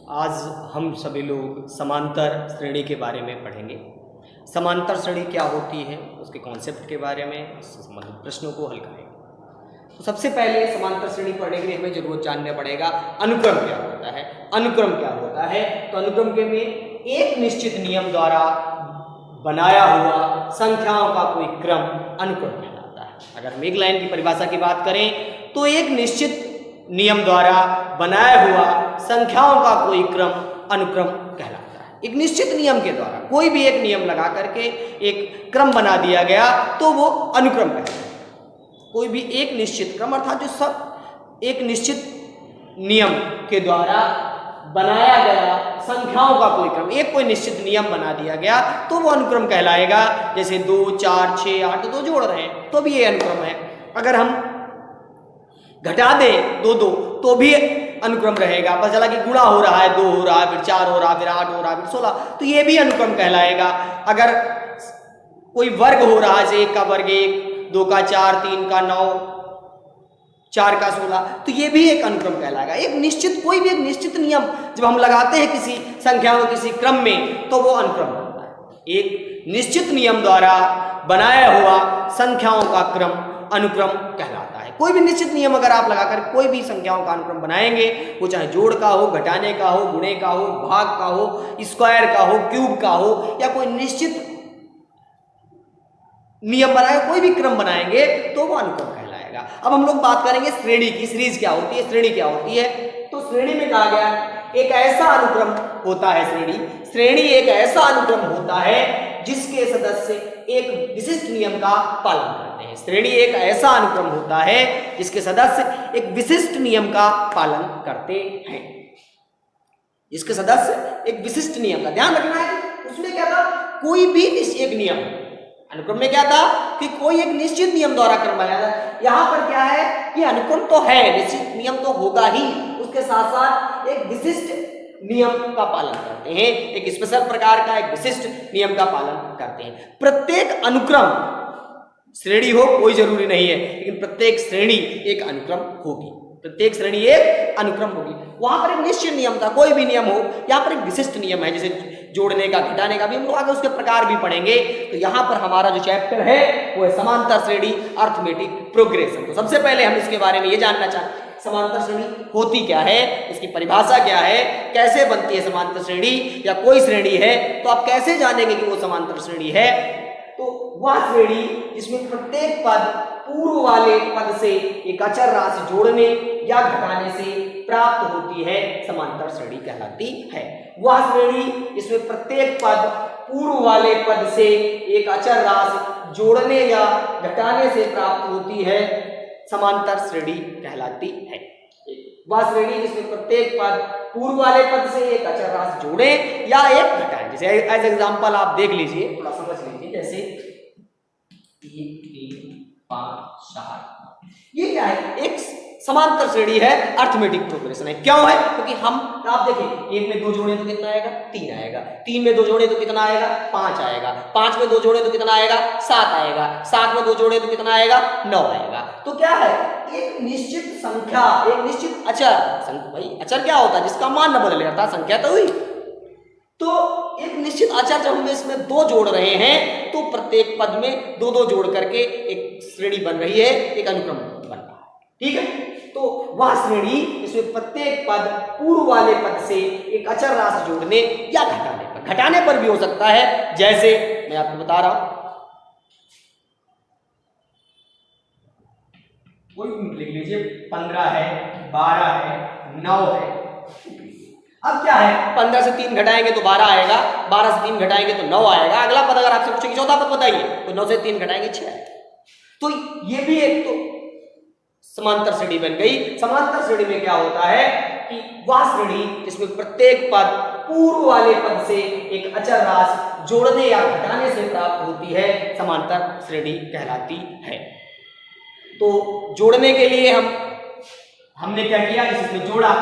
आज हम सभी लोग समांतर श्रेणी के बारे में पढ़ेंगे। समांतर श्रेणी क्या होती है, उसके कॉन्सेप्ट के बारे में, उससे संबंधित प्रश्नों को हल करेंगे। तो सबसे पहले समांतर श्रेणी पढ़ने के लिए हमें जरूर जानना पड़ेगा अनुक्रम क्या होता है। अनुक्रम क्या होता है? तो अनुक्रम के में एक निश्चित नियम द्वारा बनाया हुआ संख्याओं का कोई क्रम अनुक्रम कहलाता है। अगर हम एक लाइन की परिभाषा की बात करें तो एक निश्चित नियम द्वारा बनाया हुआ संख्याओं का कोई क्रम अनुक्रम कहलाता है। एक निश्चित नियम के द्वारा कोई भी एक नियम लगा करके एक क्रम बना दिया गया तो वो अनुक्रम कहलाता है। कोई भी एक निश्चित क्रम अर्थात जो सब एक निश्चित नियम के द्वारा बनाया गया संख्याओं का कोई क्रम, एक कोई निश्चित नियम बना दिया गया तो वो अनुक्रम कहलाएगा। जैसे 2, 4, 6, 8 तो जोड़ रहे हैं तो भी ये अनुक्रम है। अगर हम घटा दें 2, 2 तो भी अनुक्रम रहेगा। पता चला कि गुणा हो रहा है, 2 हो रहा है, फिर 4 हो रहा है, फिर 8 हो रहा है, फिर 16 तो ये भी अनुक्रम कहलाएगा। अगर कोई वर्ग हो रहा है, जैसे 1 का वर्ग 1, 2 का 4, 3 का 9, 4 का 16 तो ये भी एक अनुक्रम कहलाएगा। एक निश्चित कोई भी एक निश्चित नियम जब हम लगाते हैं किसी संख्या में किसी क्रम में तो वो अनुक्रम बनता है। एक निश्चित नियम द्वारा बनाया हुआ संख्याओं का क्रम अनुक्रम कहलाता है। कोई भी निश्चित नियम अगर आप लगाकर कोई भी संख्याओं का अनुक्रम बनाएंगे, वो चाहे जोड़ का हो, घटाने का हो, गुणे का हो, भाग का हो, स्क्वायर का हो, क्यूब का हो, या कोई निश्चित नियम बनाए कोई भी क्रम बनाएंगे तो वो अनुक्रम कहलाएगा। अब हम लोग बात करेंगे श्रेणी की। सीरीज क्या होती है, श्रेणी क्या होती है? तो श्रेणी में कहा गया एक ऐसा अनुक्रम होता है श्रेणी एक ऐसा अनुक्रम होता है जिसके सदस्य एक विशिष्ट नियम का पालन करते हैं। श्रेणी एक ऐसा अनुक्रम होता है जिसके सदस्य एक विशिष्ट नियम का पालन करते हैं। जिसके सदस्य एक विशिष्ट नियम का ध्यान रखना है। उसमें क्या था? कोई भी एक नियम, अनुक्रम में क्या था कि कोई एक निश्चित नियम द्वारा क्रम बनाया था। यहां पर क्या है कि अनुक्रम तो है, निश्चित नियम तो होगा ही, उसके साथ साथ एक विशिष्ट नियम का पालन करते हैं। एक स्पेशल प्रकार का एक विशिष्ट नियम का पालन करते हैं। प्रत्येक अनुक्रम श्रेणी हो कोई जरूरी नहीं है, लेकिन प्रत्येक श्रेणी एक अनुक्रम होगी। प्रत्येक श्रेणी एक अनुक्रम होगी। वहां पर एक निश्चित नियम था, कोई भी नियम हो, यहाँ पर एक विशिष्ट नियम है, जैसे जोड़ने का, घटाने का भी हम लोग आगे उसके प्रकार भी पढ़ेंगे। तो यहाँ पर हमारा जो चैप्टर है वो है समांतर श्रेणी अर्थमेटिक प्रोग्रेशन। तो सबसे पहले हम इसके बारे में ये जानना चाहते हैं समांतर श्रेणी होती क्या है, इसकी परिभाषा क्या है, कैसे बनती है समांतर श्रेणी, या कोई श्रेणी है तो आप कैसे जानेंगे कि वो समांतर श्रेणी है? तो वह श्रेणी जिसमें प्रत्येक पद पूर्व वाले पद से एक अचर राशि जोड़ने या घटाने से प्राप्त होती है समांतर श्रेणी कहलाती है। वह श्रेणी जिसमें प्रत्येक पद पूर्व वाले पद से एक अचर राशि जोड़ने या घटाने से प्राप्त होती है समांतर श्रेणी कहलाती है। वह श्रेणी जिसमें प्रत्येक पद पूर्व वाले पद से एक अचर राशि जोड़े या एक घटाए। जैसे एज एग्जांपल आप देख लीजिए, थोड़ा समझ लीजिए, जैसे 3, 3, 5, 4 ये क्या है? एक समांतर श्रेणी है, अर्थमेटिक प्रोग्रेशन है। क्यों है? क्योंकि आप देखिए 1 में 2 जोड़े तो कितना आएगा? 3 आएगा। 3 में 2 जोड़े तो कितना आएगा? 5 आएगा। 5 में 2 जोड़े तो कितना आएगा? 7 आएगा। 7 में 2 जोड़े तो कितना आएगा? 9 आएगा। तो क्या है? एक निश्चित संख्या, एक निश्चित अचर। भाई अचर क्या होता है? जिसका मान न बदले, अर्थात संख्या तो हुई। तो एक निश्चित अचर जब हम इसमें 2 जोड़ रहे हैं तो प्रत्येक पद में 2 जोड़ करके एक श्रेणी बन रही है, एक अनुक्रम बन रहा है। ठीक है? तो वह श्रेणी इसमें प्रत्येक पद पूर्व वाले पद से एक अचर राशि जोड़ने या घटाने पर भी हो सकता है। जैसे मैं आपको बता रहा हूं, कोई लिख लीजिए 15 है, 12 है, 9 है। अब क्या है? 15 से 3 घटाएंगे तो 12 आएगा, 12 से 3 घटाएंगे तो 9 आएगा। अगला पद अगर आपसे पूछेंगे चौथा पद बताइए तो 9 से 3 घटाएंगे 6 आएगा। तो ये भी एक तो समांतर श्रेणी बन गई। समांतर श्रेणी में क्या होता है कि वह श्रेणी जिसमें प्रत्येक पद पूर्व वाले पद से एक अचर राशि जोड़ने या घटाने से प्राप्त होती है समांतर श्रेणी कहलाती है। तो जोड़ने के लिए हमने क्या किया? इसमें जोड़ा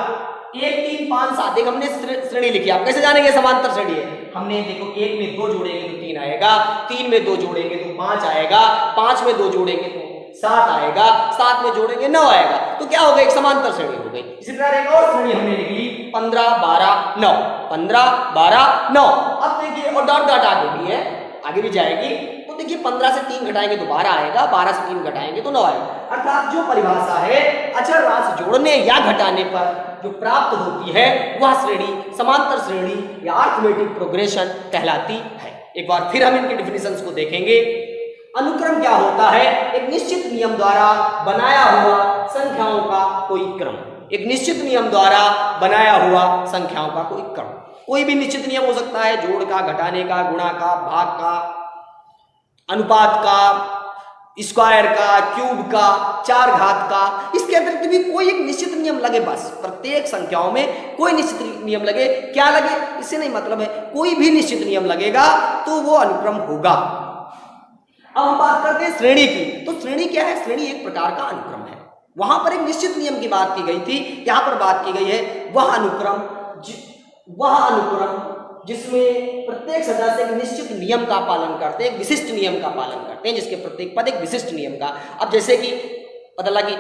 1, 3, 5, 7 एक हमने श्रेणी लिखी। आप कैसे जानेंगे समांतर श्रेणी है? हमने देखो 1 में 2 जोड़ेंगे तो 3 आएगा, 3 में 2 जोड़ेंगे तो 5 आएगा, 5 में 2 जोड़ेंगे तो 7 आएगा, 7 में जोड़ेंगे 9 आएगा। तो क्या हो गया? एक समांतर श्रेणी हो गई। इसी प्रकार एक और श्रेणी हमने लिखी 15 12 9, 15 12 9। अब देखिए और डॉट डॉट आगे भी है, आगे भी जाएगी, तो देखिए 15 से 3 घटाएंगे तो 12 आएगा, 12 से 3 घटाएंगे तो 9 आएगा। अर्थात जो परिभाषा है अचर राशि जोड़ने या घटाने पर जो प्राप्त होती है वह श्रेणी समांतर श्रेणी या अर्थमेटिक प्रोग्रेशन कहलाती है। एक बार फिर हम इनके डिफिनेशंस को देखेंगे। अनुक्रम क्या होता है? एक निश्चित नियम द्वारा बनाया हुआ संख्याओं का कोई क्रम। एक निश्चित नियम द्वारा बनाया हुआ संख्याओं का कोई क्रम। कोई भी निश्चित नियम हो सकता है, जोड़ का, घटाने का, गुणा का, भाग का, अनुपात का, स्क्वायर का, क्यूब का, चार घात का। इसके अतिरिक्त भी कोई एक निश्चित नियम लगे, बस प्रत्येक संख्याओं में कोई निश्चित नियम लगे। क्या लगे इससे नहीं मतलब है, कोई भी निश्चित नियम लगेगा तो वो अनुक्रम होगा। अब हम बात करते हैं श्रेणी की। तो श्रेणी क्या है? श्रेणी एक प्रकार का अनुक्रम है। वहां पर एक निश्चित नियम की बात की गई थी, यहां पर बात की गई है वह अनुक्रम जिसमें प्रत्येक सदस्य एक निश्चित नियम का पालन करते हैं, एक विशिष्ट नियम का पालन करते हैं, जिसके प्रत्येक पद एक विशिष्ट नियम का। अब जैसे कि पता लगा कि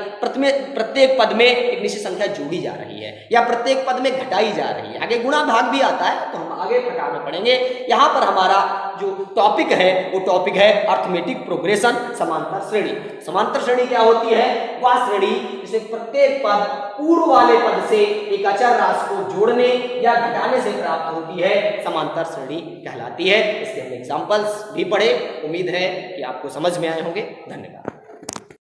प्रत्येक पद में एक निश्चित संख्या जोड़ी जा रही है या प्रत्येक पद में घटाई जा रही है। आगे गुणा भाग भी आता है, तो हम आगे प्रकार में पढ़ेंगे। यहाँ पर हमारा जो टॉपिक है वो टॉपिक है अर्थमेटिक प्रोग्रेशन, समांतर श्रेणी। समांतर श्रेणी क्या होती है? वह श्रेणी जिसे प्रत्येक पद पूर्व वाले पद से एक अचर राशि को जोड़ने या घटाने से प्राप्त होती है, समांतर श्रेणी कहलाती है। इसके हम एग्जाम्पल्स भी पढ़े। उम्मीद है कि आपको समझ में आए होंगे। धन्यवाद।